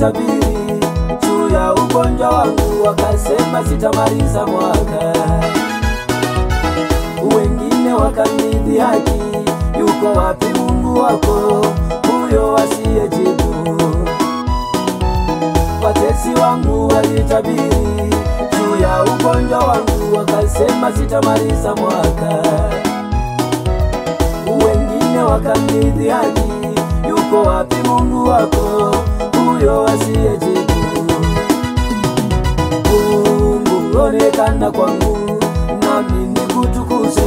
walitabiri juu ya ugonjwa wangu, wakasema sitamaliza mwaka. Wengine wakanidhihaki, yuko wapi Mungu wako, huyo asiyejibu? Watesi wangu walitabiri juu ya ugonjwa wangu, wakasema sitamaliza mwaka. Wengine wakanidhihaki, yuko wapi Mungu wako, huyo asiyejibu? Mungu onekana kwangu, nami nikutukuze,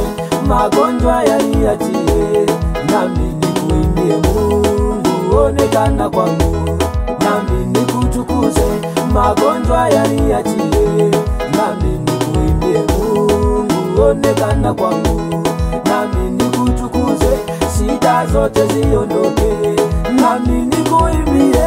magonjwa yaniachie, nami nikuimbie. Mungu onekana kwangu, nami nikutukuze, magonjwa yaniachie, nami nikuimbie. Mungu onekana kwangu, nami nikutukuze, shida zote ziondoke, nami nikuimbie.